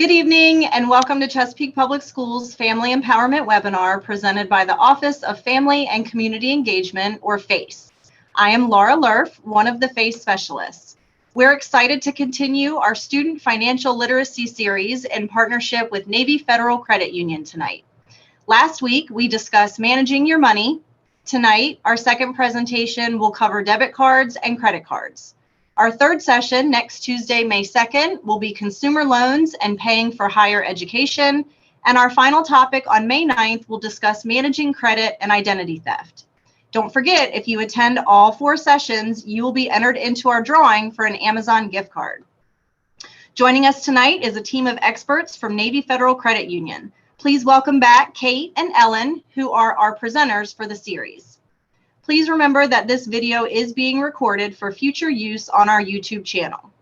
Good evening and welcome to Chesapeake Public Schools Family Empowerment Webinar presented by the Office of Family and Community Engagement, or FACE. I am Laura Lerf, one of the FACE specialists. We're excited to continue our student financial literacy series in partnership with Navy Federal Credit Union tonight. Last week, we discussed managing your money. Tonight, our second presentation will cover debit cards and credit cards. Our third session next Tuesday, May 2nd, will be consumer loans and paying for higher education. And our final topic on May 9th will discuss managing credit and identity theft. Don't forget, if you attend all 4 sessions, you will be entered into our drawing for an Amazon gift card. Joining us tonight is a team of experts from Navy Federal Credit Union. Please welcome back Kate and Ellen, who are our presenters for the series. Please remember that this video is being recorded for future use on our YouTube channel.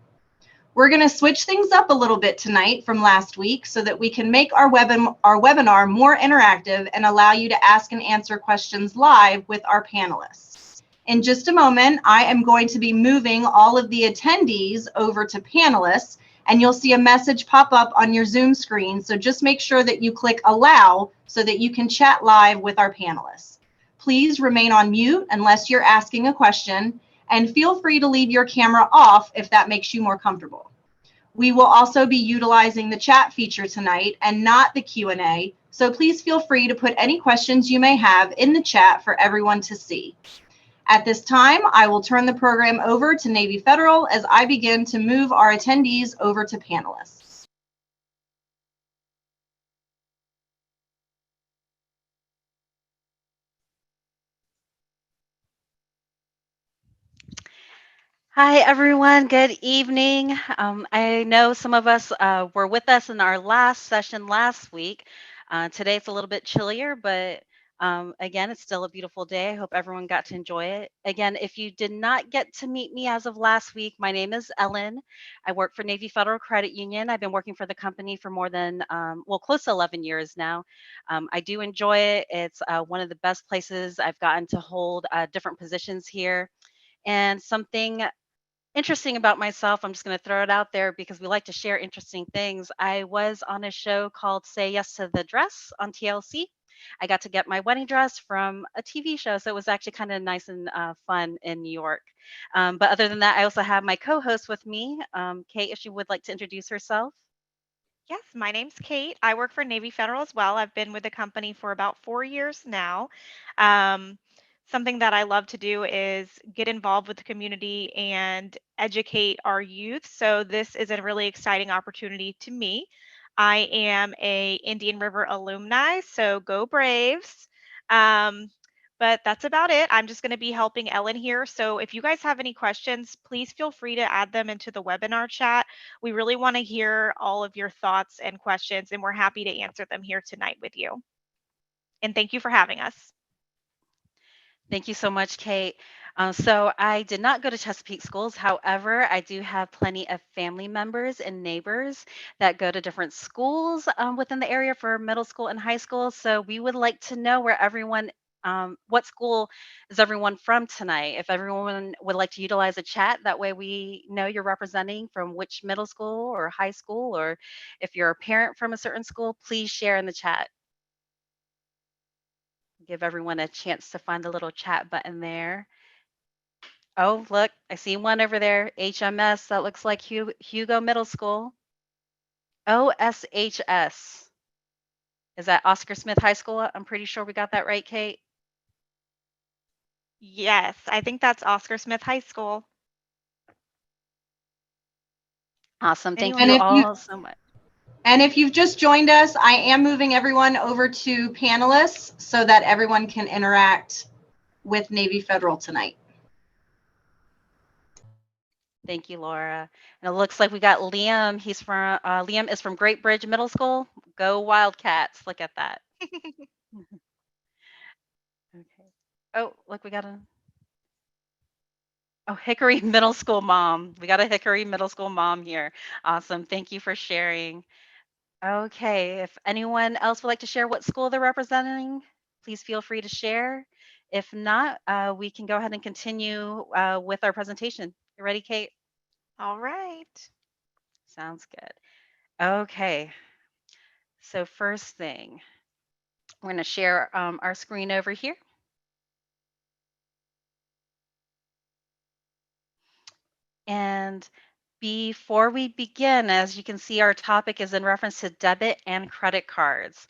We're going to switch things up a little bit tonight from last week so that we can make our webinar more interactive and allow you to ask and answer questions live with our panelists. In just a moment, I am going to be moving all of the attendees over to panelists, and you'll see a message pop up on your Zoom screen. So just make sure that you click allow so that you can chat live with our panelists. Please remain on mute unless you're asking a question, and feel free to leave your camera off if that makes you more comfortable. We will also be utilizing the chat feature tonight and not the Q&A, so please feel free to put any questions you may have in the chat for everyone to see. At this time, I will turn the program over to Navy Federal as I begin to move our attendees over to panelists. Hi, everyone. Good evening. I know some of us were with us in our last session last week. Today it's a little bit chillier, but again, it's still a beautiful day. I hope everyone got to enjoy it. Again, if you did not get to meet me as of last week, my name is Ellen. I work for Navy Federal Credit Union. I've been working for the company for more than, close to 11 years now. I do enjoy it. It's one of the best places I've gotten to hold different positions here. And something interesting about myself, I'm just going to throw it out there because we like to share interesting things. I was on a show called Say Yes to the Dress on TLC. I got to get my wedding dress from a TV show, so it was actually kind of nice and fun in New York. But other than that, I also have my co-host with me, Kate, if she would like to introduce herself. Yes, my name's Kate. I work for Navy Federal as well. I've been with the company for about 4 years now. Um, Something that I love to do is get involved with the community and educate our youth. So this is a really exciting opportunity to me. I am a Indian River alumni, so go Braves. Um, but that's about it. I'm just going to be helping Ellen here. So if you guys have any questions, please feel free to add them into the webinar chat. We really want to hear all of your thoughts and questions, and we're happy to answer them here tonight with you. And thank you for having us. Thank you so much, Kate. So I did not go to Chesapeake schools. However, I do have plenty of family members and neighbors that go to different schools within the area for middle school and high school. So we would like to know where everyone, what school is everyone from tonight? If everyone would like to utilize a chat, that way we know you're representing from which middle school or high school, or if you're a parent from a certain school, please share in the chat. Give everyone a chance to find the little chat button there. Oh, look, I see one over there. HMS, that looks like Hugo Middle School. OSHS. Is that Oscar Smith High School? I'm pretty sure we got that right, Kate. Yes, I think that's Oscar Smith High School. Awesome. Thank Anyone? you all so much. And if you've just joined us, I am moving everyone over to panelists so that everyone can interact with Navy Federal tonight. Thank you, Laura. And it looks like we got Liam. Liam is from Great Bridge Middle School. Go Wildcats. Look at that. Okay. Oh, look, we got a Hickory Middle School mom. We got a Hickory Middle School mom here. Awesome. Thank you for sharing. Okay, if anyone else would like to share what school they're representing, please feel free to share. If not, we can go ahead and continue with our presentation. You ready, Kate? All right. Sounds good. Okay, so first thing, we're going to share our screen over here. And before we begin, as you can see, our topic is in reference to debit and credit cards.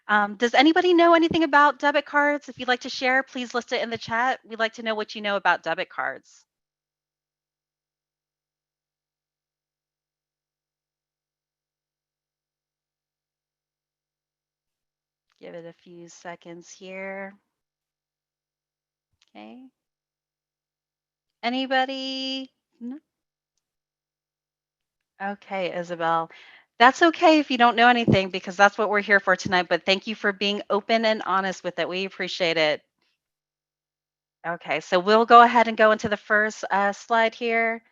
Does anybody know anything about debit cards? If you'd like to share, please list it in the chat. We'd like to know what you know about debit cards. Give it a few seconds here. Okay. Anybody? No? Okay, Isabel. That's okay if you don't know anything because that's what we're here for tonight. But thank you for being open and honest with it. We appreciate it. Okay, so we'll go ahead and go into the first slide here.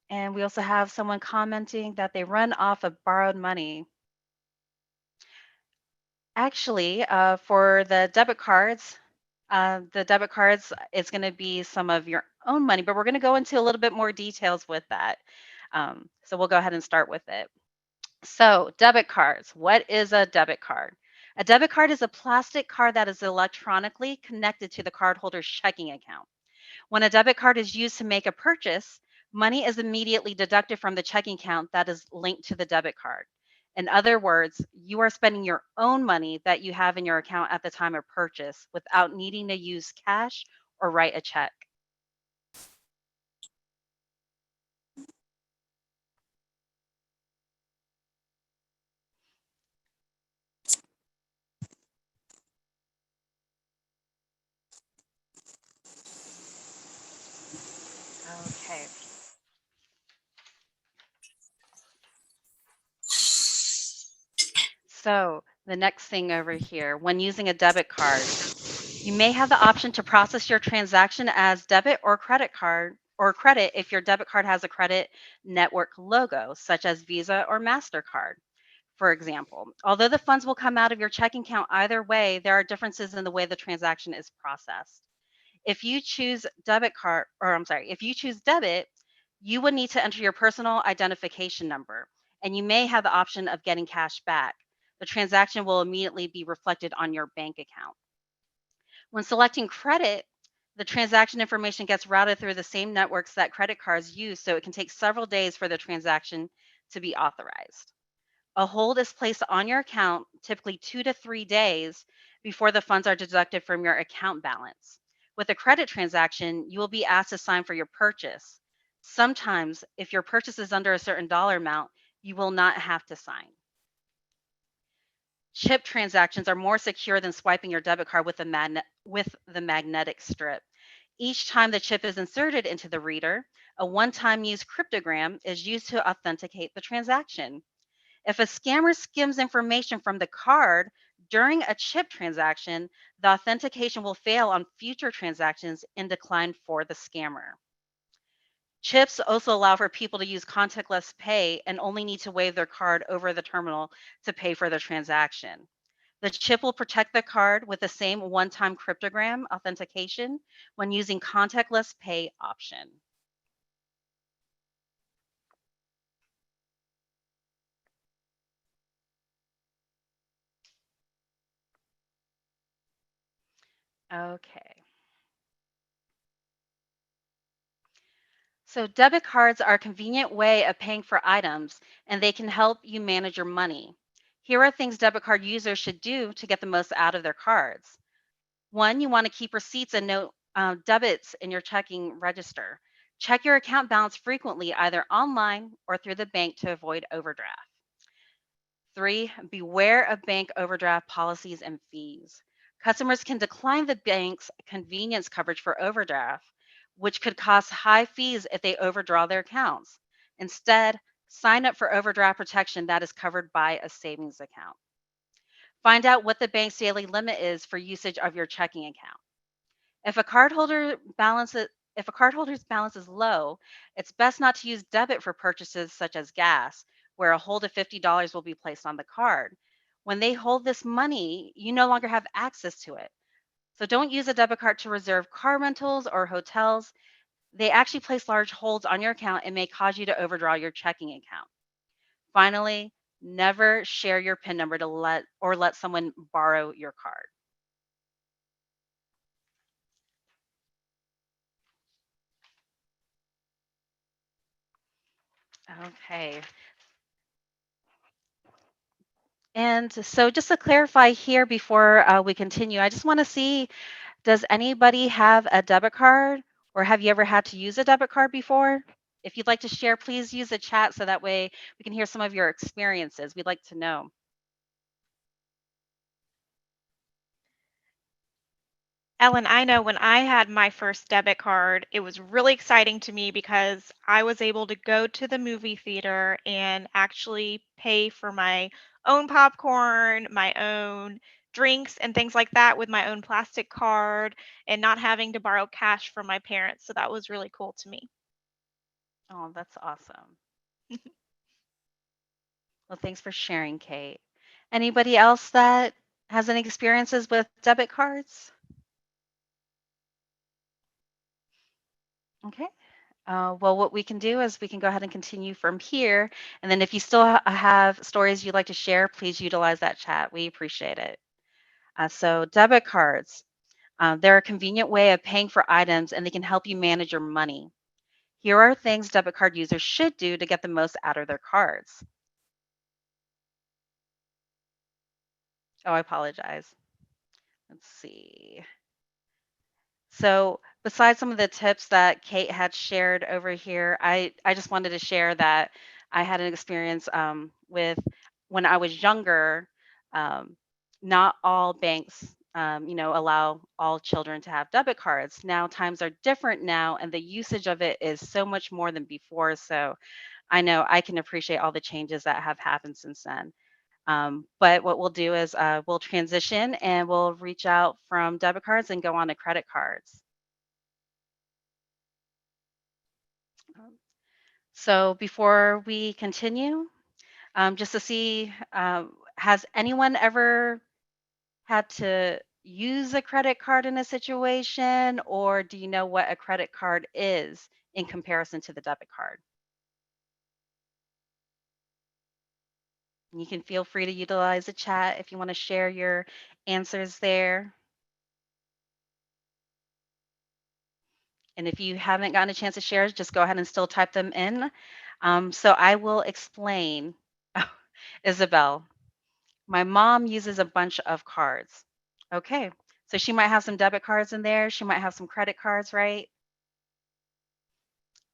And we also have someone commenting that they run off of borrowed money. Actually, for the debit cards, it's going to be some of your own money, but we're going to go into a little bit more details with that. So we'll go ahead and start with it. So, debit cards. What is a debit card? A debit card is a plastic card that is electronically connected to the cardholder's checking account. When a debit card is used to make a purchase, money is immediately deducted from the checking account that is linked to the debit card. In other words, you are spending your own money that you have in your account at the time of purchase without needing to use cash or write a check. Okay. So the next thing over here, when using a debit card, you may have the option to process your transaction as debit or credit card or credit if your debit card has a credit network logo, such as Visa or MasterCard. For example, although the funds will come out of your checking account either way, there are differences in the way the transaction is processed. If you choose if you choose debit, you would need to enter your personal identification number, and you may have the option of getting cash back. The transaction will immediately be reflected on your bank account. When selecting credit, the transaction information gets routed through the same networks that credit cards use, so it can take several days for the transaction to be authorized. A hold is placed on your account, typically 2 to 3 days before the funds are deducted from your account balance. With a credit transaction, you will be asked to sign for your purchase. Sometimes, if your purchase is under a certain dollar amount, you will not have to sign. Chip transactions are more secure than swiping your debit card with the magnetic strip. Each time the chip is inserted into the reader, a one-time use cryptogram is used to authenticate the transaction. If a scammer skims information from the card during a chip transaction, the authentication will fail on future transactions and decline for the scammer. Chips also allow for people to use contactless pay and only need to wave their card over the terminal to pay for the transaction. The chip will protect the card with the same one-time cryptogram authentication when using contactless pay option. Okay. So debit cards are a convenient way of paying for items, and they can help you manage your money. Here are things debit card users should do to get the most out of their cards. One, you want to keep receipts and note debits in your checking register. Check your account balance frequently, either online or through the bank to avoid overdraft. 3, beware of bank overdraft policies and fees. Customers can decline the bank's convenience coverage for overdraft, which could cost high fees if they overdraw their accounts. Instead, sign up for overdraft protection that is covered by a savings account. Find out what the bank's daily limit is for usage of your checking account. If a cardholder balance if a cardholder's balance is low, it's best not to use debit for purchases such as gas, where a hold of $50 will be placed on the card. When they hold this money, you no longer have access to it. So don't use a debit card to reserve car rentals or hotels. They actually place large holds on your account and may cause you to overdraw your checking account. Finally, never share your PIN number to let someone borrow your card. Okay. And so just to clarify here before we continue, I just want to see, does anybody have a debit card or have you ever had to use a debit card before? If you'd like to share, please use the chat so that way we can hear some of your experiences. We'd like to know. Ellen, I know when I had my first debit card, it was really exciting to me because I was able to go to the movie theater and actually pay for my own popcorn, my own drinks, and things like that with my own plastic card and not having to borrow cash from my parents. So that was really cool to me. Oh, that's awesome. Well, thanks for sharing, Kate. Anybody else that has any experiences with debit cards? Okay. Well, what we can do is we can go ahead and continue from here. And then if you still have stories you'd like to share, please utilize that chat. We appreciate it. So debit cards, they're a convenient way of paying for items and they can help you manage your money. Here are things debit card users should do to get the most out of their cards. Oh, I apologize. Let's see. So besides some of the tips that Kate had shared over here, I just wanted to share that I had an experience with when I was younger. Um, Not all banks, allow all children to have debit cards. Now times are different now, and the usage of it is so much more than before. So I know I can appreciate all the changes that have happened since then. But what we'll do is we'll transition and we'll reach out from debit cards and go on to credit cards. So before we continue, just to see, has anyone ever had to use a credit card in a situation, or do you know what a credit card is in comparison to the debit card? You can feel free to utilize the chat if you want to share your answers there. And if you haven't gotten a chance to share, just go ahead and still type them in. So I will explain. Isabel, my mom uses a bunch of cards. Okay. So she might have some debit cards in there. She might have some credit cards, right?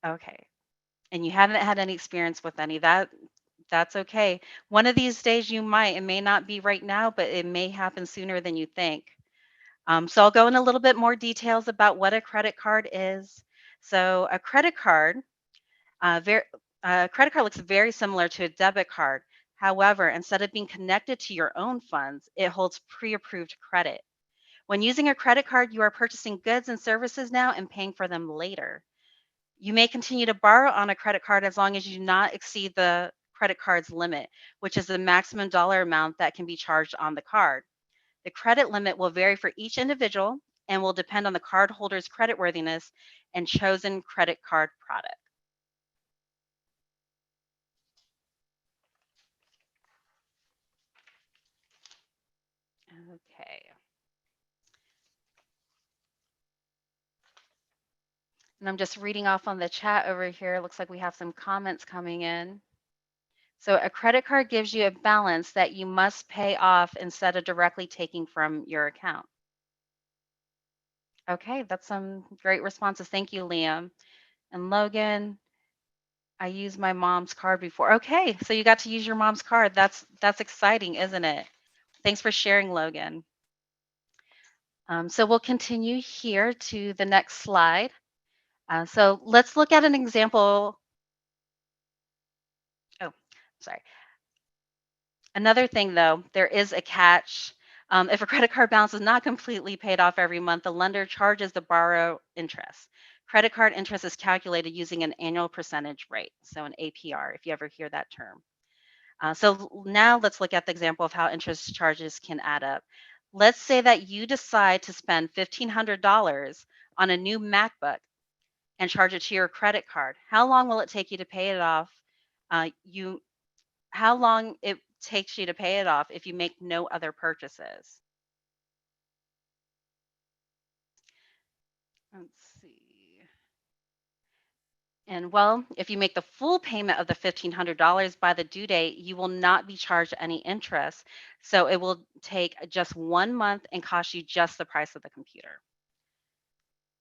Okay. And you haven't had any experience with any. That's okay. One of these days you might. It may not be right now, but it may happen sooner than you think. So I'll go in a little bit more details about what a credit card is. So a credit card, ver- a credit card looks very similar to a debit card. However, instead of being connected to your own funds, it holds pre-approved credit. When using a credit card, you are purchasing goods and services now and paying for them later. You may continue to borrow on a credit card as long as you do not exceed the credit card's limit, which is the maximum dollar amount that can be charged on the card. The credit limit will vary for each individual and will depend on the cardholder's creditworthiness and chosen credit card product. Okay. And I'm just reading off on the chat over here. Looks like we have some comments coming in. So a credit card gives you a balance that you must pay off instead of directly taking from your account. Okay, that's some great responses. Thank you, Liam. And Logan, I used my mom's card before. Okay, so you got to use your mom's card. That's exciting, isn't it? Thanks for sharing, Logan. So we'll continue here to the next slide. So let's look at an example. Oh, sorry. Another thing, though, there is a catch. If a credit card balance is not completely paid off every month, the lender charges the borrower interest. Credit card interest is calculated using an annual percentage rate, so an APR, if you ever hear that term. So now let's look at the example of how interest charges can add up. Let's say that you decide to spend $1,500 on a new MacBook and charge it to your credit card. How long will it take you to pay it off? You how long it takes you to pay it off if you make no other purchases. Let's see. And well, if you make the full payment of the $1,500 by the due date, you will not be charged any interest. So it will take just 1 month and cost you just the price of the computer.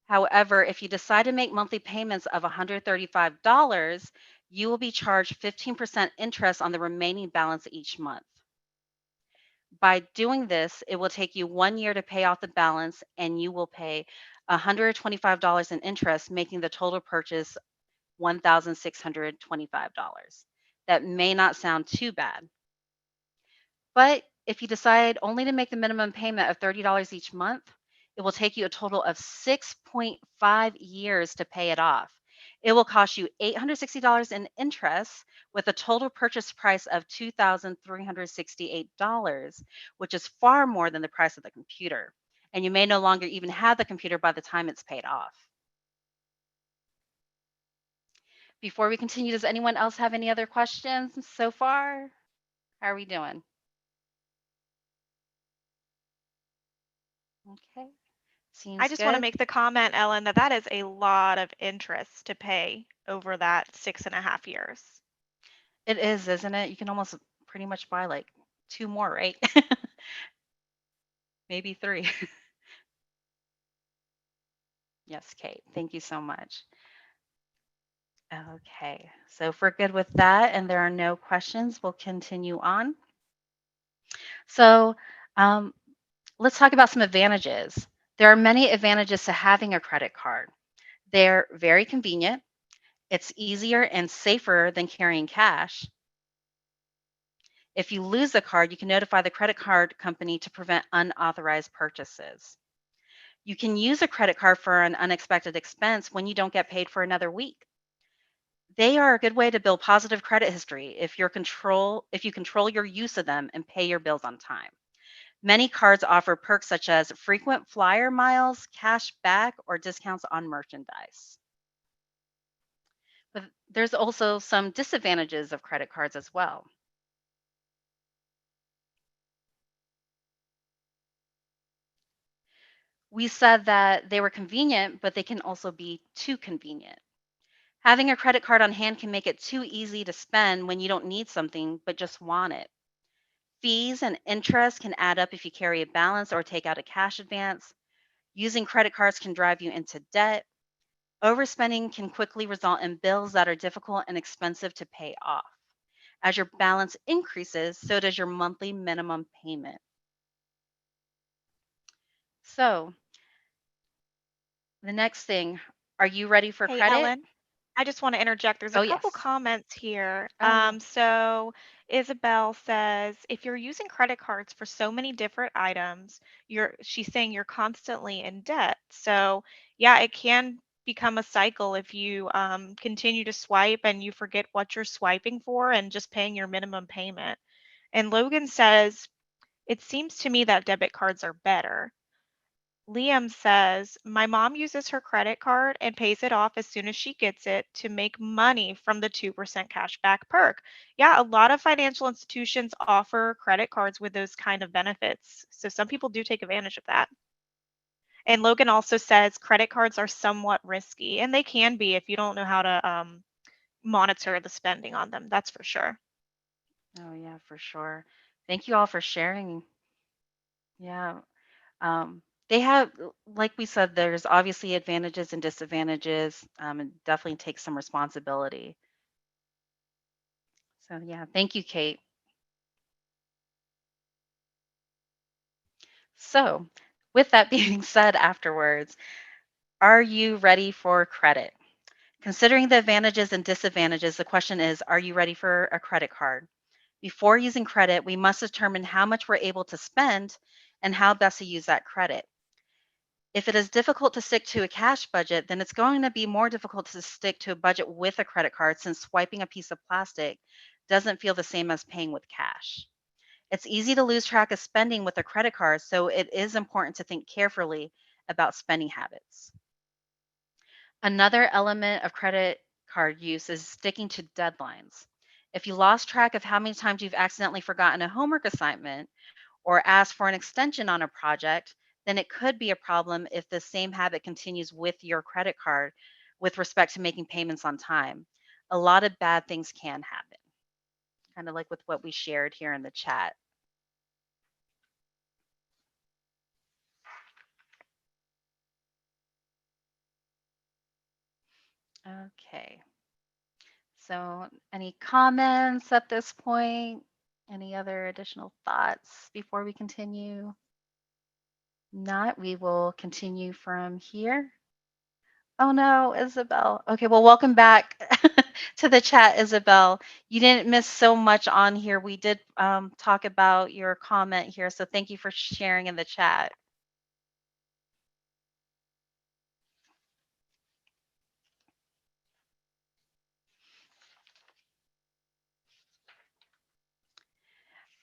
However, if you decide to make monthly payments of $135, you will be charged 15% interest on the remaining balance each month. By doing this, it will take you 1 year to pay off the balance, and you will pay $125 in interest, making the total purchase $1,625. That may not sound too bad. But if you decide only to make the minimum payment of $30 each month, it will take you a total of 6.5 years to pay it off. It will cost you $860 in interest with a total purchase price of $2,368, which is far more than the price of the computer. And you may no longer even have the computer by the time it's paid off. Before we continue, does anyone else have any other questions so far? How are we doing? Okay, I seems just want to good. make the comment, Ellen, that that is a lot of interest to pay over that 6.5 years. It is, isn't it? You can almost pretty much buy like 2 more, right? Maybe 3. Yes, Kate, thank you so much. Okay, so if we're good with that and there are no questions, we'll continue on. So let's talk about some advantages. There are many advantages to having a credit card. They're very convenient. It's easier and safer than carrying cash. If you lose the card, you can notify the credit card company to prevent unauthorized purchases. You can use a credit card for an unexpected expense when you don't get paid for another week. They are a good way to build positive credit history if you control your use of them and pay your bills on time. Many cards offer perks such as frequent flyer miles, cash back, or discounts on merchandise. But there's also some disadvantages of credit cards as well. We said that they were convenient, but they can also be too convenient. Having a credit card on hand can make it too easy to spend when you don't need something but just want it. Fees and interest can add up if you carry a balance or take out a cash advance. Using credit cards can drive you into debt. Overspending can quickly result in bills that are difficult and expensive to pay off. As your balance increases, so does your monthly minimum payment. So, the next thing, are you ready for Hey, credit? Ellen, I just want to interject. There's a Oh, couple yes. comments here. Oh, yeah. So Isabel says, if you're using credit cards for so many different items, she's saying you're constantly in debt. So yeah, it can become a cycle if you continue to swipe and you forget what you're swiping for and just paying your minimum payment. And Logan says, it seems to me that debit cards are better. Liam says, my mom uses her credit card and pays it off as soon as she gets it to make money from the 2% cashback perk. Yeah, a lot of financial institutions offer credit cards with those kind of benefits. So some people do take advantage of that. And Logan also says credit cards are somewhat risky, and they can be if you don't know how to monitor the spending on them. That's for sure. Oh, yeah, for sure. Thank you all for sharing. Yeah. Um, they have, like we said, there's obviously advantages and disadvantages, and definitely takes some responsibility. So, yeah, thank you, Kate. So, with that being said, afterwards, are you ready for credit? Considering the advantages and disadvantages, the question is, are you ready for a credit card? Before using credit, we must determine how much we're able to spend and how best to use that credit. If it is difficult to stick to a cash budget, then it's going to be more difficult to stick to a budget with a credit card since swiping a piece of plastic doesn't feel the same as paying with cash. It's easy to lose track of spending with a credit card, so it is important to think carefully about spending habits. Another element of credit card use is sticking to deadlines. If you lost track of how many times you've accidentally forgotten a homework assignment or asked for an extension on a project, then it could be a problem if the same habit continues with your credit card with respect to making payments on time. A lot of bad things can happen, kind of like with what we shared here in the chat. Okay. So, any comments at this point? Any other additional thoughts before we continue? Not, we will continue from here. Oh no, Isabel. Okay, well, welcome back to the chat, Isabel. You didn't miss so much on here. We did talk about your comment here, so thank you for sharing in the chat.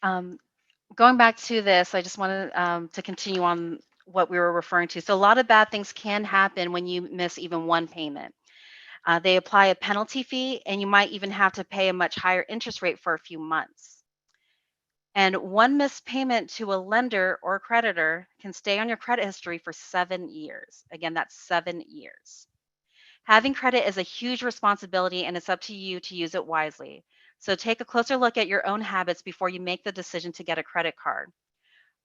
Um, Going back to this, I just wanted to continue on what we were referring to. So a lot of bad things can happen when you miss even one payment. They apply a penalty fee, and you might even have to pay a much higher interest rate for a few months. And one missed payment to a lender or creditor can stay on your credit history for 7 years. Again, that's 7 years. Having credit is a huge responsibility, and it's up to you to use it wisely. So take a closer look at your own habits before you make the decision to get a credit card.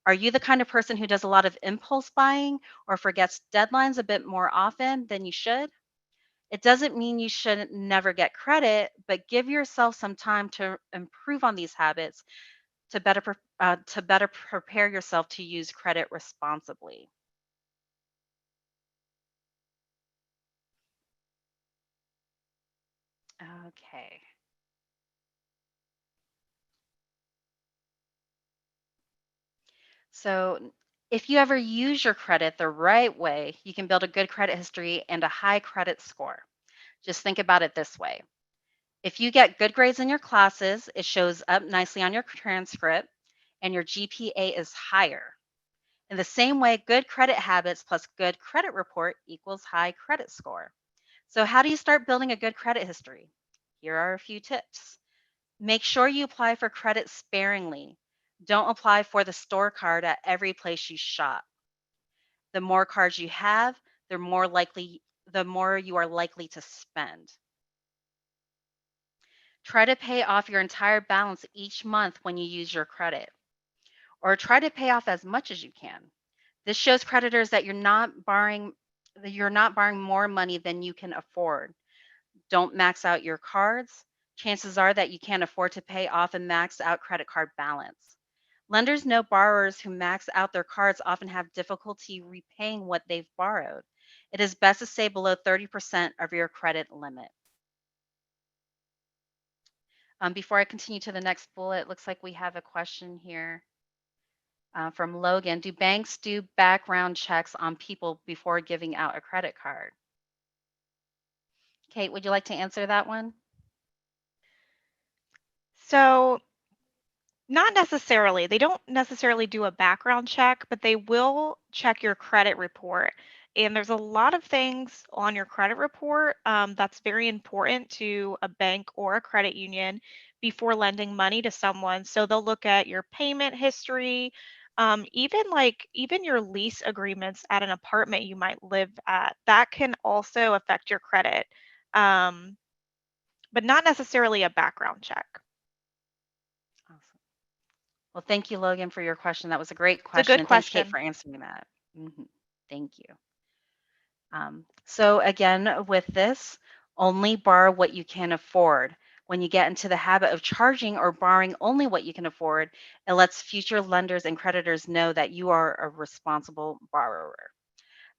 Are you the kind of person who does a lot of impulse buying or forgets deadlines a bit more often than you should? It doesn't mean you should never get credit, but give yourself some time to improve on these habits to better prepare yourself to use credit responsibly. Okay. So if you ever use your credit the right way, you can build a good credit history and a high credit score. Just think about it this way. If you get good grades in your classes, it shows up nicely on your transcript and your GPA is higher. In the same way, good credit habits plus good credit report equals high credit score. So, how do you start building a good credit history? Here are a few tips. Make sure you apply for credit sparingly. Don't apply for the store card at every place you shop. The more cards you have, the more you are likely to spend. Try to pay off your entire balance each month when you use your credit, or try to pay off as much as you can. This shows creditors that you're not borrowing more money than you can afford. Don't max out your cards. Chances are that you can't afford to pay off a maxed out credit card balance. Lenders know borrowers who max out their cards often have difficulty repaying what they've borrowed. It is best to stay below 30% of your credit limit. Before I continue to the next bullet, it looks like we have a question here from Logan. Do banks do background checks on people before giving out a credit card? Kate, would you like to answer that one? So, not necessarily. They don't necessarily do a background check, but they will check your credit report. And there's a lot of things on your credit report that's very important to a bank or a credit union before lending money to someone. So they'll look at your payment history, even your lease agreements at an apartment you might live at. That can also affect your credit, um, but not necessarily a background check. Awesome. Well, thank you, Logan, for your question. That was a great It's a question. good And thanks, Kate, question. for answering that. Thank you. So again, with this, only borrow what you can afford. When you get into the habit of charging or borrowing only what you can afford, it lets future lenders and creditors know that you are a responsible borrower.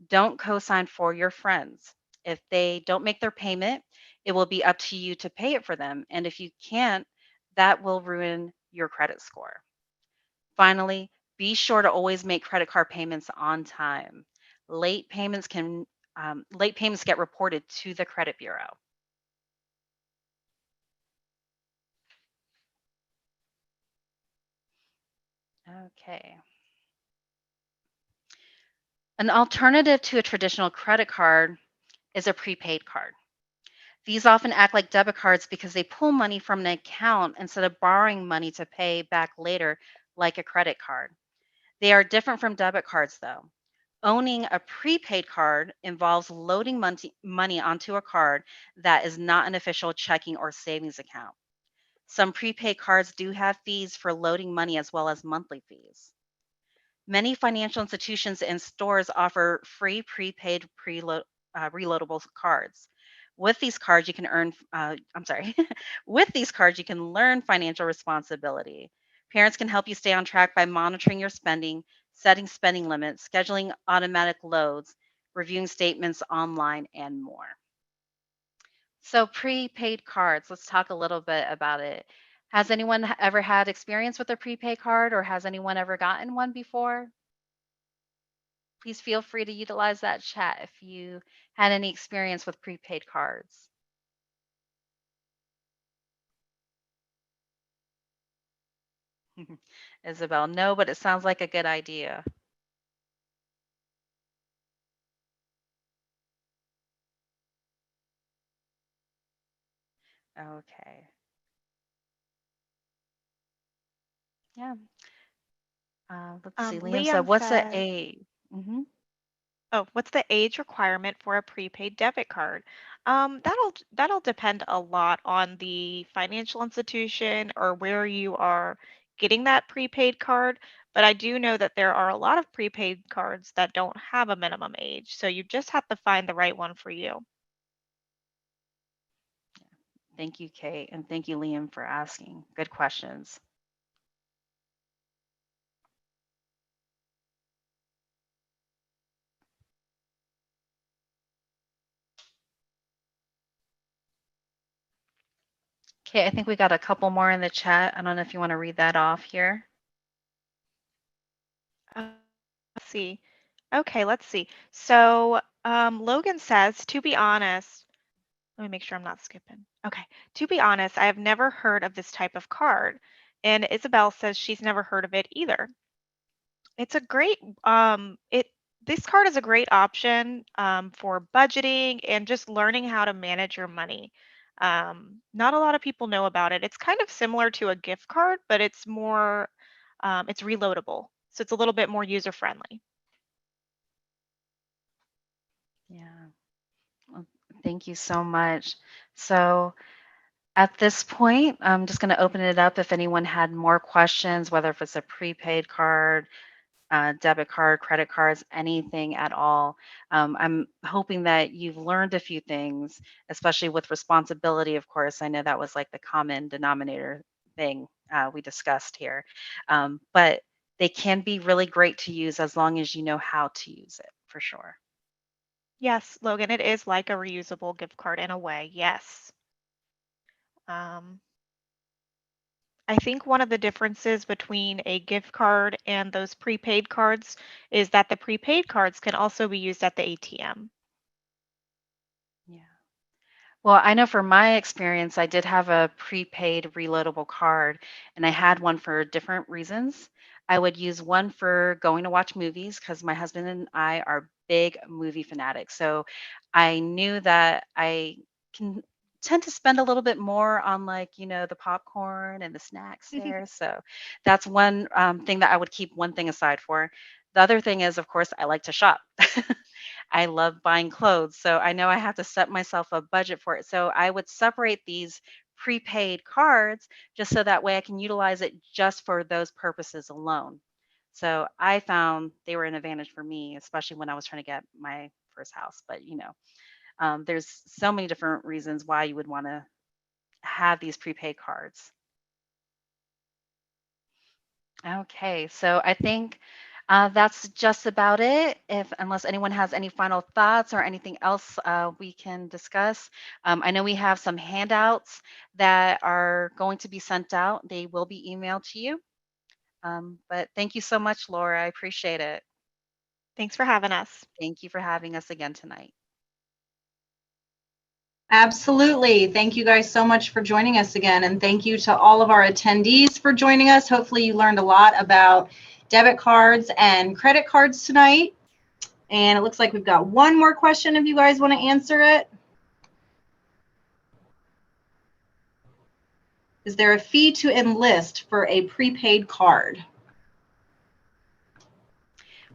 Don't co-sign for your friends. If they don't make their payment, it will be up to you to pay it for them. And if you can't, that will ruin your credit score. Finally, be sure to always make credit card payments on time. Late payments can late payments get reported to the credit bureau. Okay. An alternative to a traditional credit card is a prepaid card. These often act like debit cards because they pull money from an account instead of borrowing money to pay back later, like a credit card. They are different from debit cards, though. Owning a prepaid card involves loading money onto a card that is not an official checking or savings account. Some prepaid cards do have fees for loading money as well as monthly fees. Many financial institutions and stores offer free prepaid reloadable cards. With these cards, you can with these cards, you can learn financial responsibility. Parents can help you stay on track by monitoring your spending, setting spending limits, scheduling automatic loads, reviewing statements online, and more. So, prepaid cards, let's talk a little bit about it. Has anyone ever had experience with a prepaid card, or has anyone ever gotten one before? Please feel free to utilize that chat if you had any experience with prepaid cards. Isabel, no, but it sounds like a good idea. Okay. Yeah. Let's see. Liam said, Liam what's the said, age? Hmm. "Oh, what's the age requirement for a prepaid debit card?" That'll depend a lot on the financial institution or where you are getting that prepaid card. But I do know that there are a lot of prepaid cards that don't have a minimum age, so you just have to find the right one for you. Thank you, Kate, and thank you, Liam, for asking. Good questions. Okay, I think we got a couple more in the chat. I don't know if you want to read that off here. Let's see. Okay, let's see. So Logan says, to be honest, let me make sure I'm not skipping. Okay, to be honest, I have never heard of this type of card. And Isabel says she's never heard of it either. It's a great, it this card is a great option for budgeting and just learning how to manage your money. Not a lot of people know about it. It's kind of similar to a gift card, but it's more, it's reloadable. So it's a little bit more user friendly. Yeah. Well, thank you so much. So at this point, I'm just going to open it up if anyone had more questions, whether if it's a prepaid card, debit card, credit cards, anything at all. I'm hoping that you've learned a few things, especially with responsibility, of course. I know that was like the common denominator thing we discussed here. But they can be really great to use as long as you know how to use it, for sure. Yes, Logan, it is like a reusable gift card in a way. Yes. Um, I think one of the differences between a gift card and those prepaid cards is that the prepaid cards can also be used at the ATM. Yeah. Well, I know from my experience, I did have a prepaid reloadable card, and I had one for different reasons. I would use one for going to watch movies because my husband and I are big movie fanatics. So I knew that I can tend to spend a little bit more on, like, the popcorn and the snacks there. So that's one thing that I would keep one thing aside for. The other thing is, of course, I like to shop. I love buying clothes, so I know I have to set myself a budget for it. So I would separate these prepaid cards just so that way I can utilize it just for those purposes alone. So I found they were an advantage for me, especially when I was trying to get my first house. But there's so many different reasons why you would want to have these prepaid cards. Okay, so I think that's just about it. If unless anyone has any final thoughts or anything else we can discuss. I know we have some handouts that are going to be sent out. They will be emailed to you. But thank you so much, Laura. I appreciate it. Thanks for having us. Thank you for having us again tonight. Absolutely. Thank you guys so much for joining us again. And thank you to all of our attendees for joining us. Hopefully you learned a lot about debit cards and credit cards tonight. And it looks like we've got one more question if you guys want to answer it. Is there a fee to enlist for a prepaid card?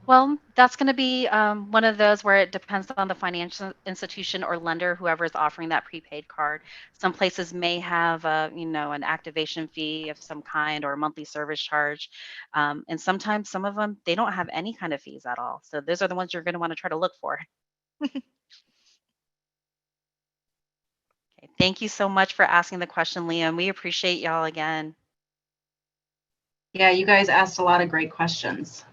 Well, that's going to be one of those where it depends on the financial institution or lender, whoever is offering that prepaid card. Some places may have an activation fee of some kind or a monthly service charge. And sometimes some of them, they don't have any kind of fees at all. So those are the ones you're going to want to try to look for. Okay, thank you so much for asking the question, Liam. We appreciate y'all again. Yeah, you guys asked a lot of great questions.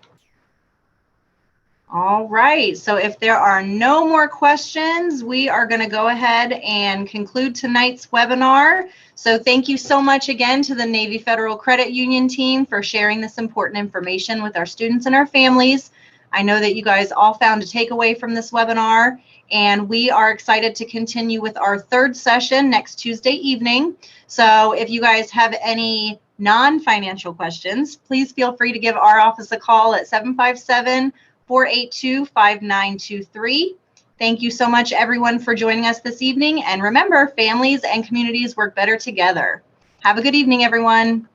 All right, so if there are no more questions, we are going to go ahead and conclude tonight's webinar. So thank you so much again to the Navy Federal Credit Union team for sharing this important information with our students and our families. I know that you guys all found a takeaway from this webinar, and we are excited to continue with our third session next Tuesday evening. So if you guys have any non-financial questions, please feel free to give our office a call at 757-482-5923. Thank you so much, everyone, for joining us this evening. And remember, families and communities work better together. Have a good evening, everyone.